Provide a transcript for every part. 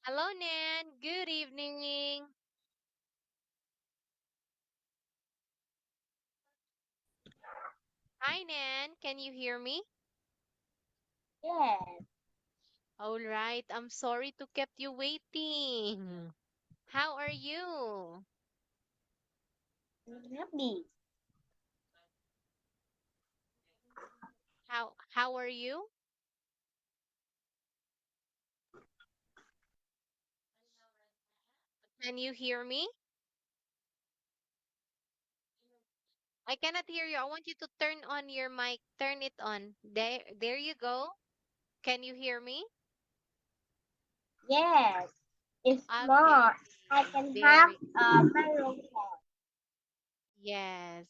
Hello, Nan. Good evening. Hi, Nan. Can you hear me? Yes, All right. I'm sorry to kept you waiting. How are you? I'm happy. How are you? Can you hear me? I cannot hear you. I want you to turn on your mic. Turn it on. There you go. Can you hear me? Yes, it's Okay. more. I can have Very my room. yes.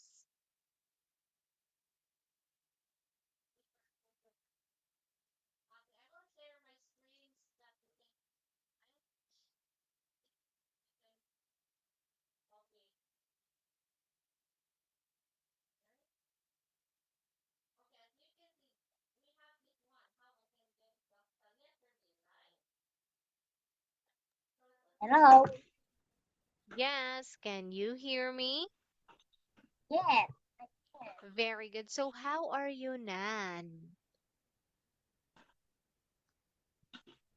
Hello. Yes. Can you hear me? Yes, Very good. So how are you, Nan?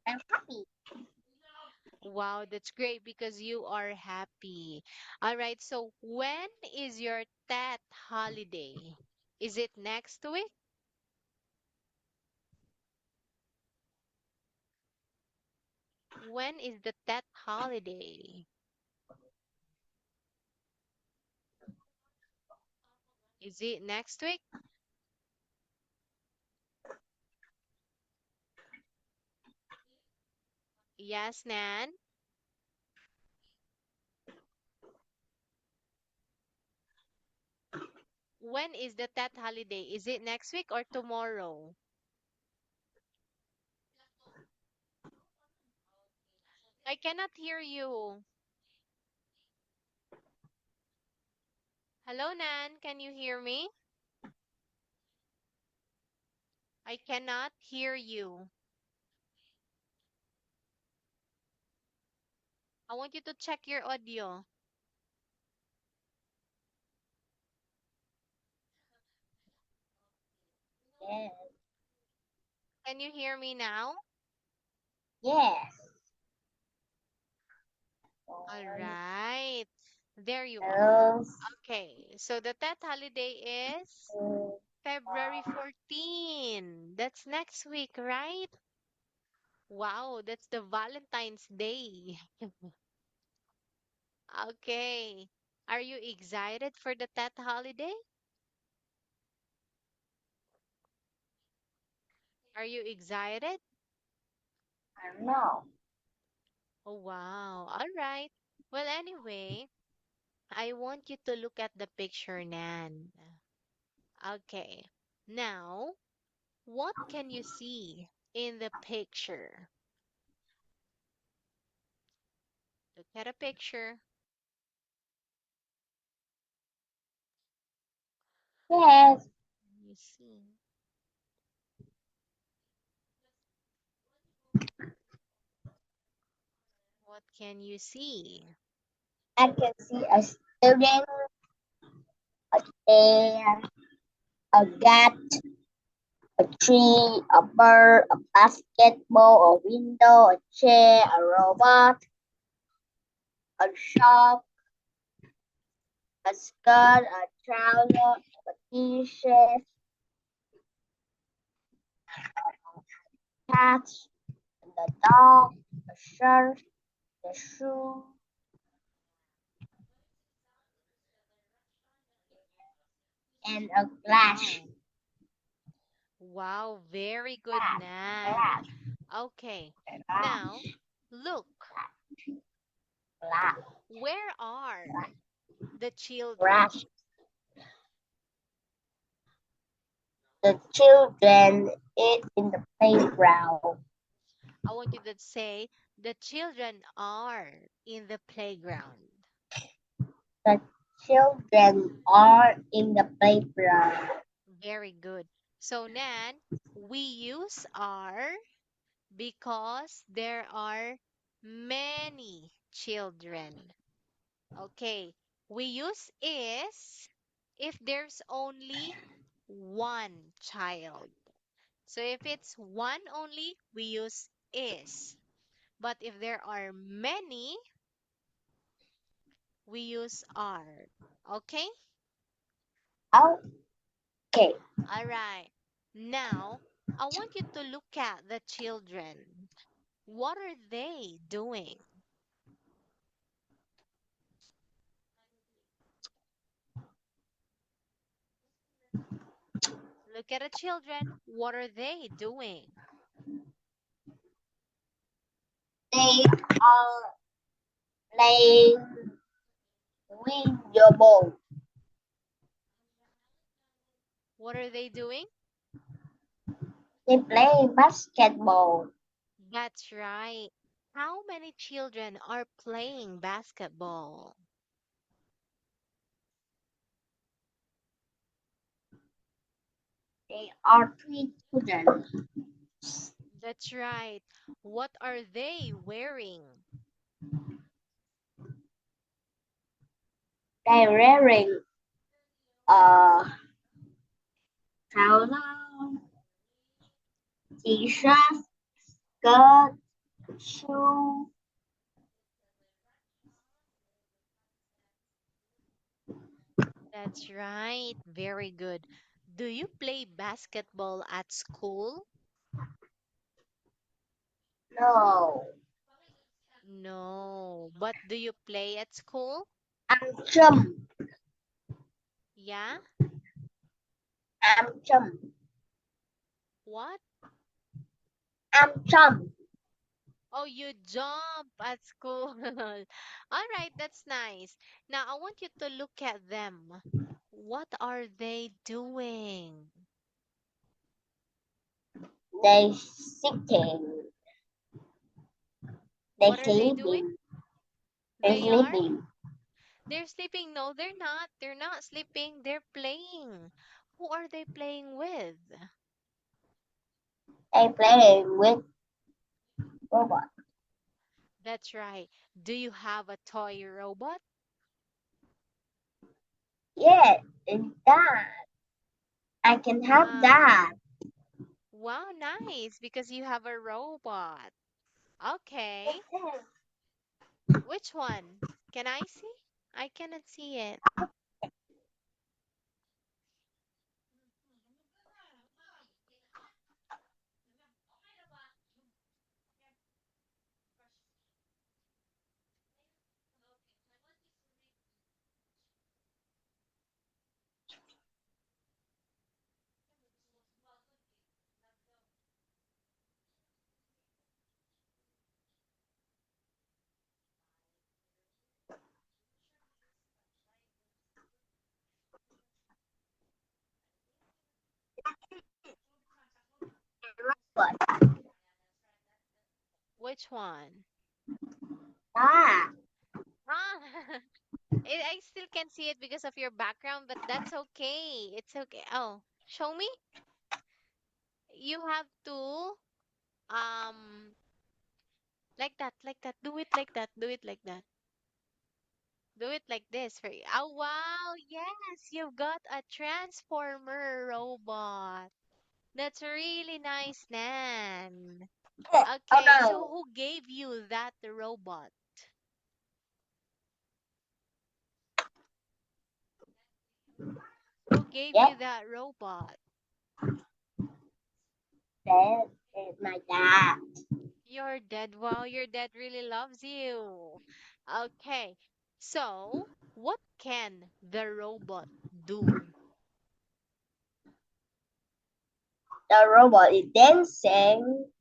I'm happy. Wow, that's great because you are happy. All right, so when is your Tet holiday? Is it next week? When is the Tet holiday? Is it next week? Yes, Nan. When is the Tet holiday? Is it next week or tomorrow? I cannot hear you. Hello, Nan. Can you hear me? I cannot hear you. I want you to check your audio. Yes, Can you hear me now? yes. All Um, right. There you are. hello. Okay, so the Tet holiday is February 14. That's next week, right? Wow, that's the Valentine's Day. Okay. Are you excited for the Tet holiday? Are you excited? I don't know. Oh, wow. All right. Well, anyway, I want you to look at the picture, Nan. Okay. Now, what can you see in the picture? Look at a picture. Yes, Let me see. What can you see? I can see a student, a chair, a cat, a tree, a bird, a basketball, a window, a chair, a robot, a shop, a skirt, a trouser, a t-shirt, cat, the dog, the shirt, the shoe, and a glass. Wow. Wow, very good, Glass, Nan. glass, Okay, now glass, look, glass, where are the children? glass. The children eat in the playground. I want you to say the children are in the playground. The children are in the playground. Very good. So, Nan, we use are because there are Many children. Okay. We use is if there's only one child. So if it's one only, we use is. But if there are many, we use are. Okay? Okay. All right. Now, I want you to look at the children. What are they doing? Look at the children. What are they doing? They are playing with your ball. What are they doing? They play basketball. That's right. How many children are playing basketball? They are three children. That's right. What are they wearing? They're wearing a trouser, t-shirt, skirt, shoe. That's right. Very good. Do you play basketball at school? No, No. But do you play at school? I'm chum. Yeah? I'm chum. What? I'm chum. Oh, you jump at school. All right, that's nice. Now, I want you to look at them. What are they doing? They sitting. They What are they doing? sleeping. They They are? sleeping. They're sleeping. No, they're not. They're not sleeping. They're playing. Who are they playing with? They playing with robot. That's right. Do you have a toy robot? Yeah, and that. I can have that. Wow. Wow, nice. Because you have a robot. Okay. Which one? Can I see? I cannot see it. But Which one? that. Ah, I still can see it because of your background, but that's okay. It's okay. Oh, show me. You have to like that, like that. Do it like that. Do it like that. Do it like this for you. Oh wow, yes, you've got a transformer robot. That's really nice, Nan. Oh Okay, so no. who gave you that robot? Who gave Yep, you that robot? that is my dad. Your dad. Wow, your dad really loves you. Okay, so what can the robot do? The robot is dancing,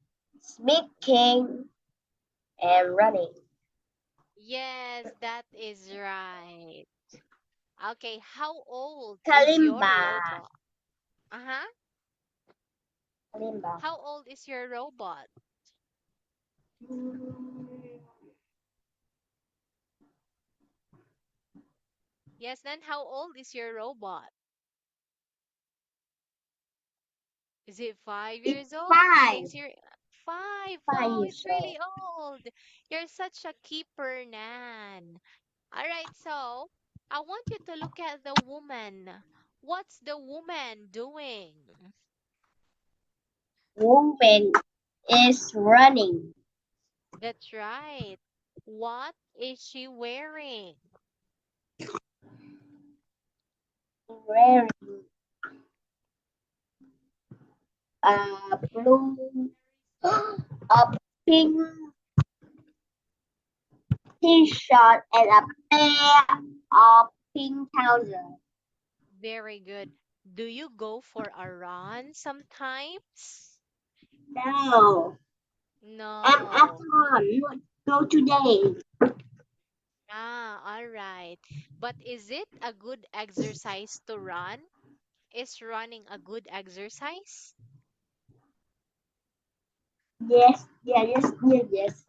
speaking, and running. Yes, that is right. Okay, how old is your Kalimba. robot? Uh-huh. Kalimba. How old is your robot? Yes, then how old is your robot? Is it five It's years old? five. 6 years? 5. 5 Wow, years it's old. really old. You're such a keeper, Nan. All right, so I want you to look at the woman. What's the woman doing? Woman is running. That's right. What is she wearing? Wearing a blue, a pink t-shirt and a pair of pink trousers. Very good. Do you go for a run sometimes? No, I'm at No. home. Go today. Ah, all right. But is it a good exercise to run? Is running a good exercise? Yes, yes, yes, yes, yes.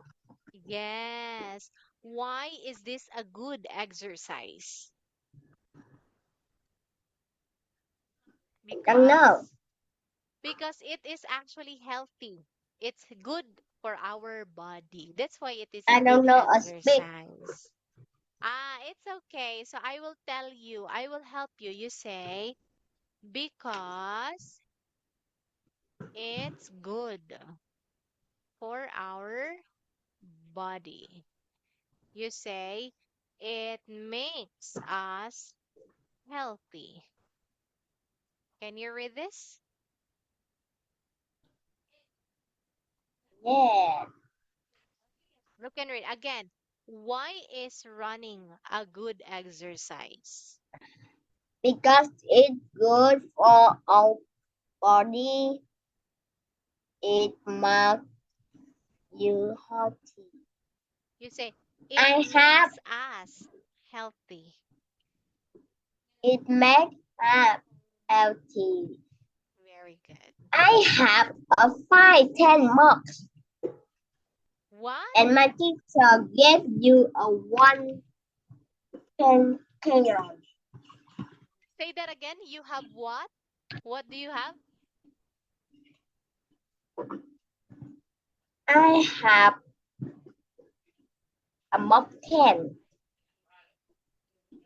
Yes. Why is this a good exercise? I don't know. Because it is actually healthy. It's good for our body. That's why it is a I good don't know a speak. exercise. Ah, it's okay. So I will tell you. I will help you. You say because it's good for our body. You say it makes us healthy. Can you read this? Yeah, You can read again. Why is running a good exercise? because it's good for our body. It makes you healthy. You say it I have makes us healthy. it makes us healthy. Very good. I have a 5-10 marks, What? and my teacher gave you a 1 10 calories. Say that again. You have what? What do you have? I have a mop 10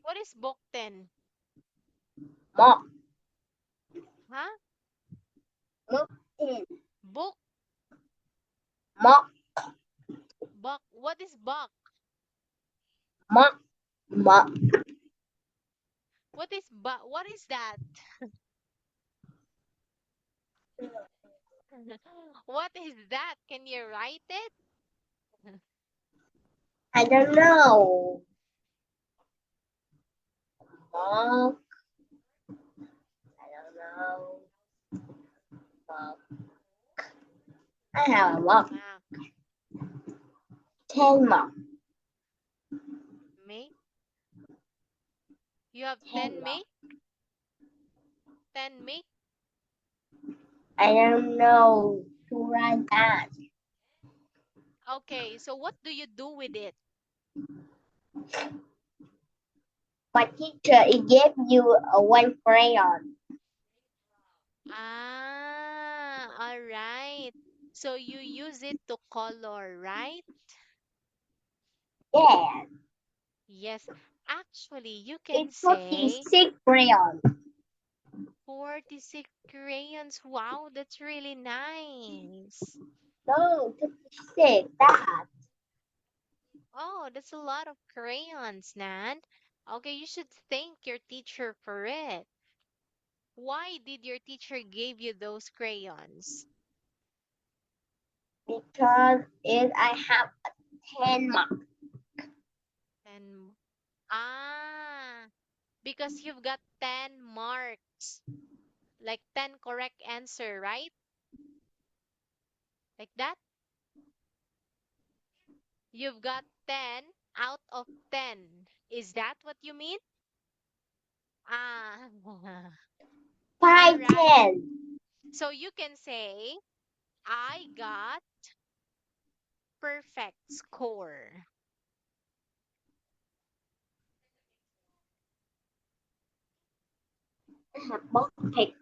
What is bokten? mop Huh? mop 10 Bok, mop bok. What is bok? mop mop. What is bok? What is that? What is that? Can you write it? I don't know. Mop. I don't know. Mop. I have a mop Ah, 10 mop May? You have 10 10 mop. May? 10 May? I don't know to write that. Okay, so what do you do with it? My teacher it gave you a 1 crayon. All right. So you use it to color, right? Yeah, Yes. Actually, you can it's say 46 crayons. 46 crayons. Wow, that's really nice. No, 56. That. Oh, that's a lot of crayons, Nan. Okay, you should thank your teacher for it. Why did your teacher give you those crayons? Because if I have a 10 mark. And ah, because you've got 10 marks, like 10 correct answer, right? Like that? You've got 10 out of 10. Is that what you mean? Ah, all Five right. ten. So you can say, I got perfect score. I have perfect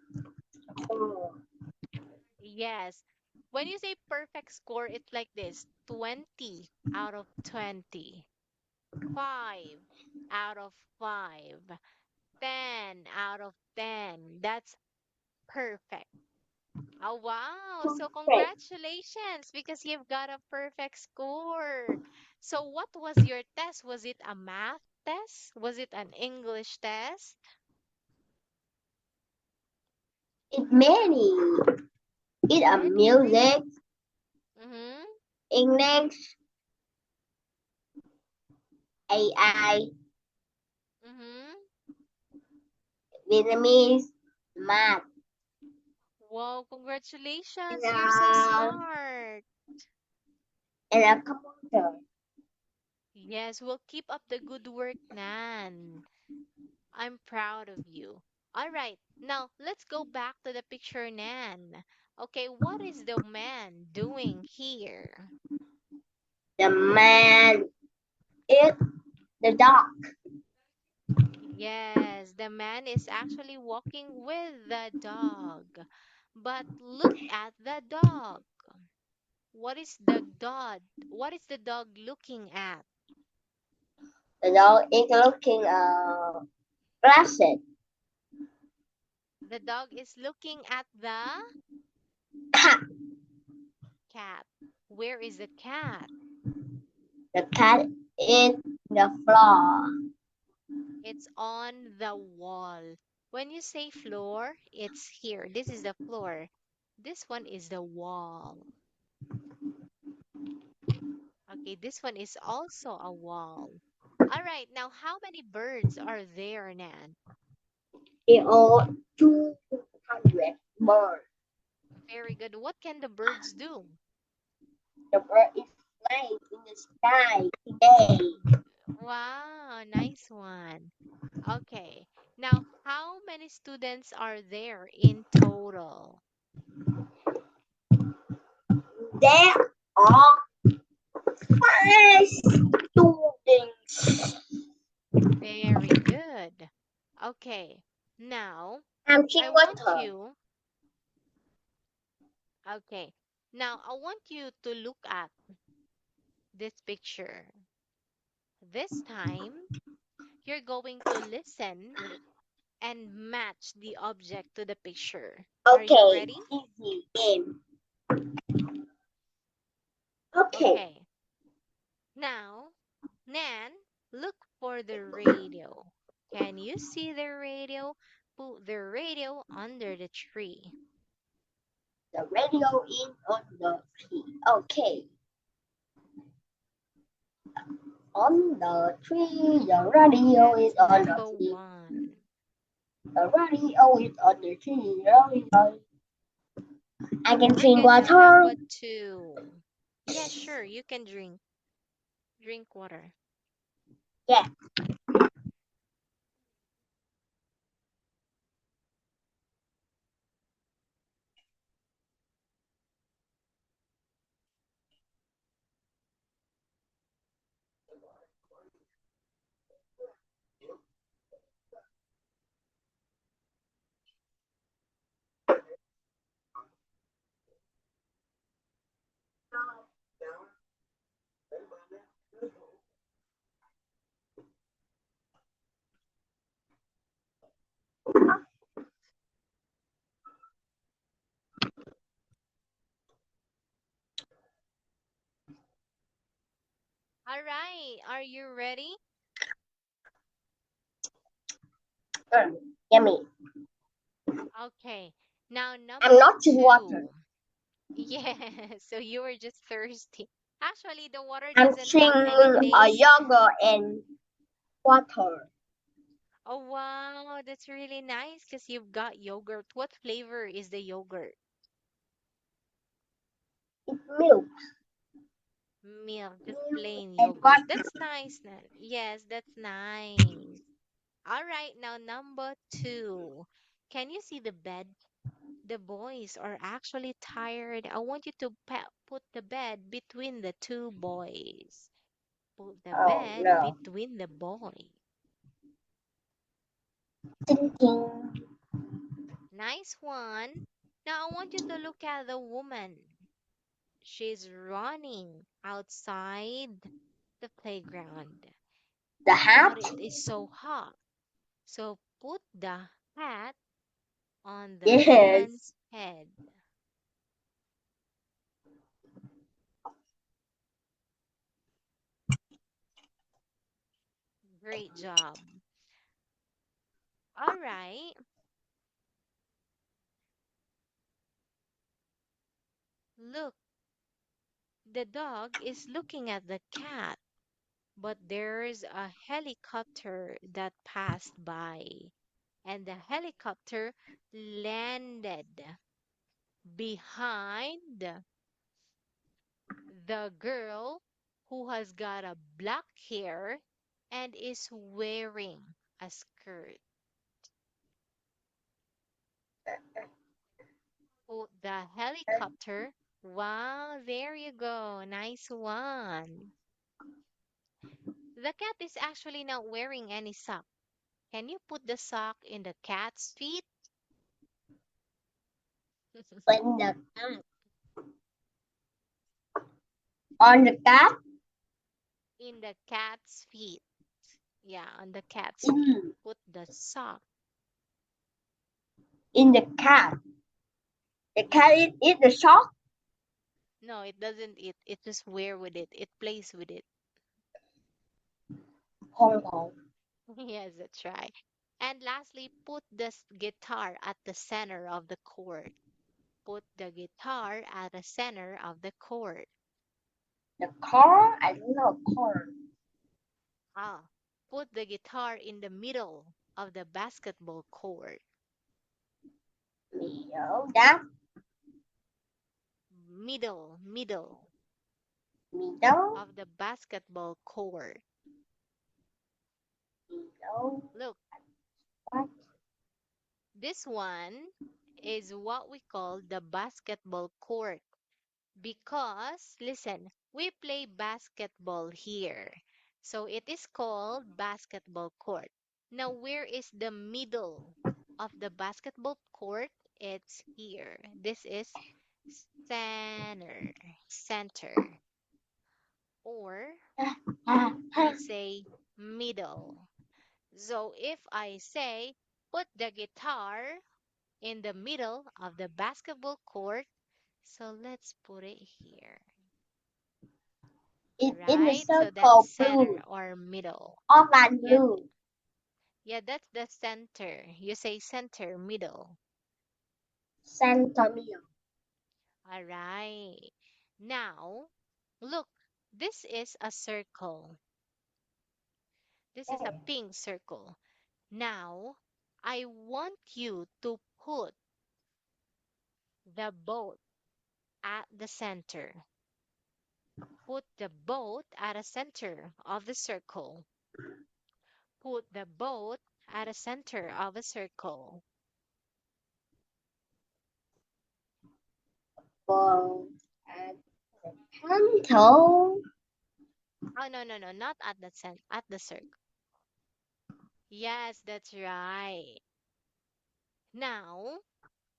score. Yes. When you say perfect score, it's like this: 20 out of 20, 5 out of 5, 10 out of 10. That's perfect. Oh, wow. So, Perfect. congratulations because you've got a perfect score. So, what was your test? Was it a math test? Was it an English test? It many. It a Many. music, Mm-hmm. English, AI, Mm-hmm. Vietnamese, math, Wow, and congratulations. You're so a, smart. and a computer. Yes, we'll keep up the good work, Nan. I'm proud of you. All right, now let's go back to the picture, Nan. Okay, what is the man doing here? The man is the dog. Yes, the man is actually walking with the dog. But look at the dog. What is the dog? What is the dog looking at? The dog is looking glasses. The dog is looking at the Cat. cat. Where is the cat? The cat is the floor. It's on the wall. When you say floor, it's here. This is the floor. This one is the wall. Okay, this one is also a wall. All right, now how many birds are there, Nan? It all 200 birds. Very good. What can the birds do? The bird is flying in the sky today. Wow, nice one. Okay, now how many students are there in total? There are 5 students. Very good. Okay, now I'm I drinking want water. you, okay, now I want you to look at this picture. This time, you're going to listen and match the object to the picture. Are you Okay, ready? easy game. Okay, Okay. Now, Nan, look for the radio. Can you see the radio? Put the radio under the tree. the radio is on the tree. Okay, on the tree, the radio is That's on the number tree. one. The radio is on the tree. Radio. I can We're drink good to water. number two. Yeah, sure, you can drink water. Yeah. All right, are you ready? Yummy. Okay, now I'm number not drinking water. two. Yeah, so you were just thirsty. Actually, the water I'm doesn't have any drinking a taste. yogurt and water. Oh, wow, that's really nice because you've got yogurt. What flavor is the yogurt? It's milk. Milk, just Milk plain and yogurt. water. That's nice, Nan. Yes, that's nice. All right, now number two. Can you see the bed? The boys are actually tired. I want you to put the bed between the two boys. Put the Oh bed no. between the boys. Thinking. Nice one. Now I want you to look at the woman. She's running outside the playground. The But hat? it is so hot. So put the hat on the Yes. man's head. Great job. All right. Look, the dog is looking at the cat, but there's a helicopter that passed by, and the helicopter landed behind the girl who has got a black hair and is wearing a skirt. Oh, the helicopter. Wow, there you go. Nice one. The cat is actually not wearing any sock. Can you put the sock in the cat's feet? When the on the cat? In the cat's feet. Yeah, on the cat's feet. In, Put the sock. in the cat. The Yeah. cat eat the sock? No, it doesn't eat. It just wear with it. It plays with it. Hong Kong. Yes, that's right. And lastly, put the guitar at the center of the chord. Put the guitar at the center of the chord. The car? I don't know car. Ah, put the guitar in the middle of the basketball court. That Middle middle, of the basketball court. middle. Look, What? this one is what we call the basketball court because, listen, we play basketball here. So it is called basketball court. Now, where is the middle of the basketball court? It's here. This is center, or we say middle. So if I say put the guitar in the middle of the basketball court, so let's put it here. It's in the Right? So that's circle center blue. or middle. All and Yeah, blue. yeah, that's the center. You say center, middle. San Antonio. All right. Now, look, this is a circle. This is a pink circle. Now, I want you to put the boat at the center. Put the boat at the center of the circle. Put the boat at the center of a circle. For and Kanto. Oh, no, no, no, not at the at the circle. Yes, that's right. Now,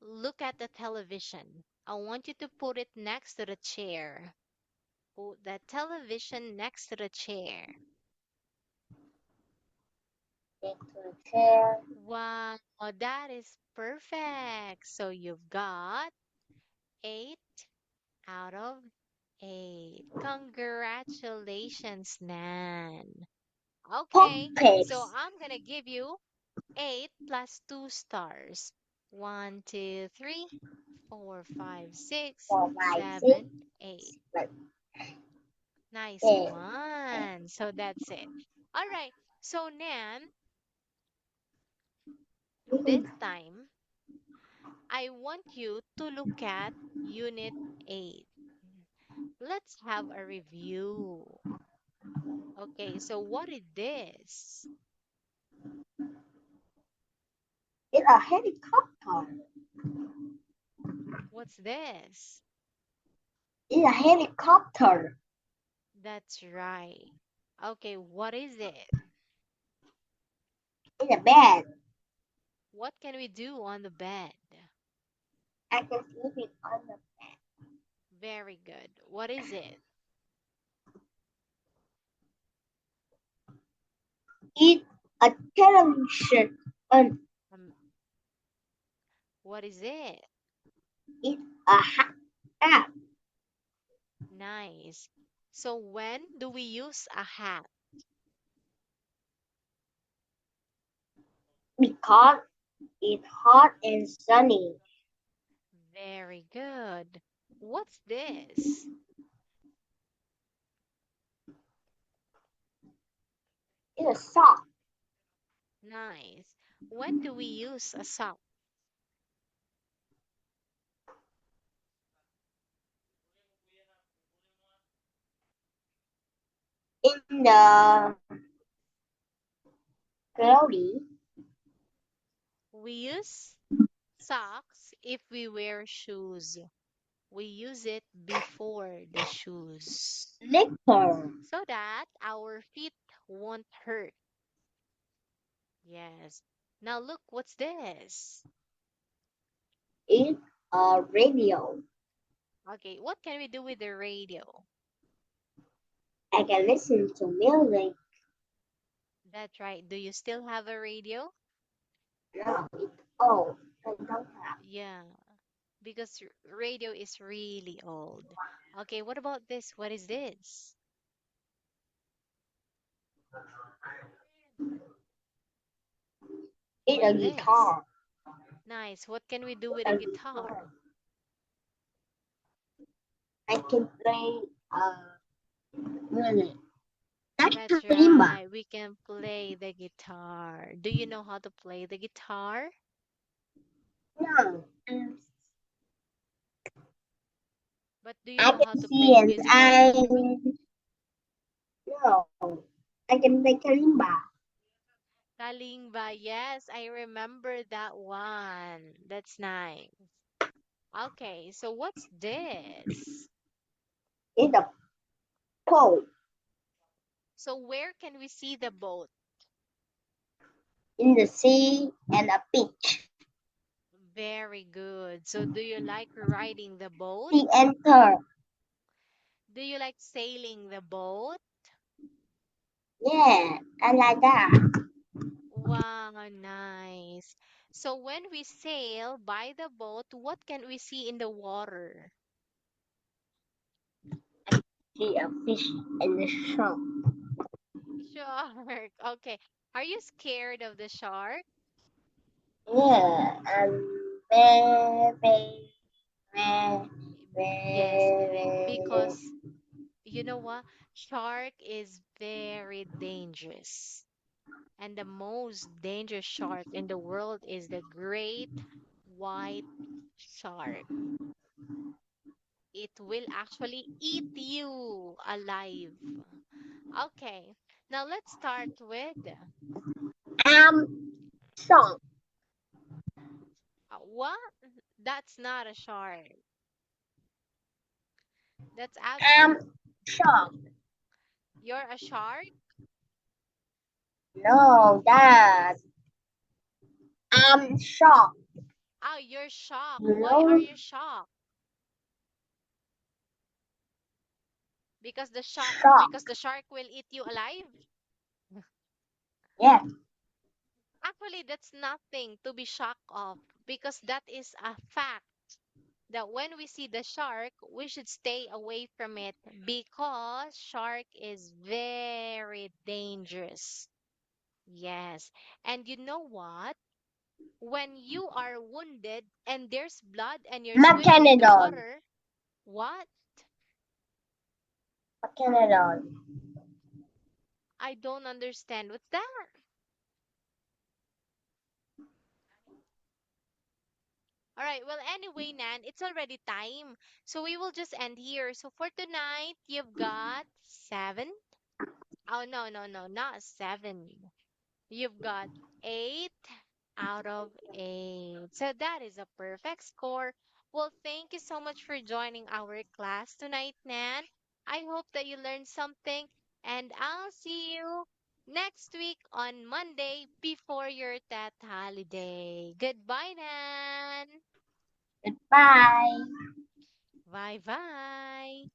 look at the television. I want you to put it next to the chair. Put the television next to the chair. Into the chair. Wow, that is perfect. So you've got 8 out of 8. Congratulations, Nan. Okay, so Puppets. I'm gonna give you 8 plus 2 stars. 1, 2, 3, 4, 5, 6, 4, 5, 6. 7, 8. Like Nice that. one. So that's it. All right. So Nan, this time I want you to look at Unit 8. Let's have a review. Okay, so what is this? It's a helicopter. What's this? It's a helicopter. That's right. Okay, what is it? It's a bed. What can we do on the bed? I can sleep it on the bed. Very good. What is it? Eat a television and Um, what is it? eat a hat Nice. So when do we use a hat? because it's hot and sunny. Very good. What's this? It's a sock Nice. When do we use a sock? in the cloudy. We use socks if we wear shoes. We use it before the shoes Liquor. so that our feet won't hurt. Yes. Now look, what's this? Eat a radio. Okay, what can we do with the radio? I can listen to music. That's right. Do you still have a radio? No, it's old. I don't have. Yeah, because radio is really old. Okay, what about this? What is this? Eat What's a this? guitar. Nice. What can we do Eat with a a guitar? guitar. I can play music. That's That's kalimba. right. We can play the guitar. Do you know how to play the guitar? No, But do you I know how can to see play and musical I instrument? no. I can play kalimba. Kalimba. Yes, I remember that one. That's nice. Okay, so what's this? Eat a pole So where can we see the boat? in the sea and a beach. Very good. So do you like riding the boat? She enter. Do you like sailing the boat? Yeah, I like that. Wow, nice. So when we sail by the boat, what can we see in the water? See a fish in the shop. Shark. Okay. Are you scared of the shark? Yeah, and very, Yes, very, because you know what? Shark is very dangerous. And the most dangerous shark in the world is the great white shark. It will actually eat you alive. Okay, now let's start with song. what? That's not a shark. That's Um, actually, song. you're a shark? No, that. Song. Oh, you're shocked. You Why are know, you shocked? Because the shark, song. because the shark will eat you alive? Yeah, Actually, that's nothing to be shocked of because that is a fact that when we see the shark, we should stay away from it because shark is very dangerous. Yes. And you know what? When you are wounded and there's blood and you're swimming in the Macanedon. water, what? Macanedon. I don't understand. What's that? All right. Well, anyway, Nan, it's already time. So we will just end here. So for tonight, you've got seven. Oh, no, no, no, not seven. You've got 8 out of 8. So that is a perfect score. Well, thank you so much for joining our class tonight, Nan. I hope that you learned something, and I'll see you next week on Monday before your Tet holiday. Goodbye, Nan. Goodbye. Bye. Bye bye.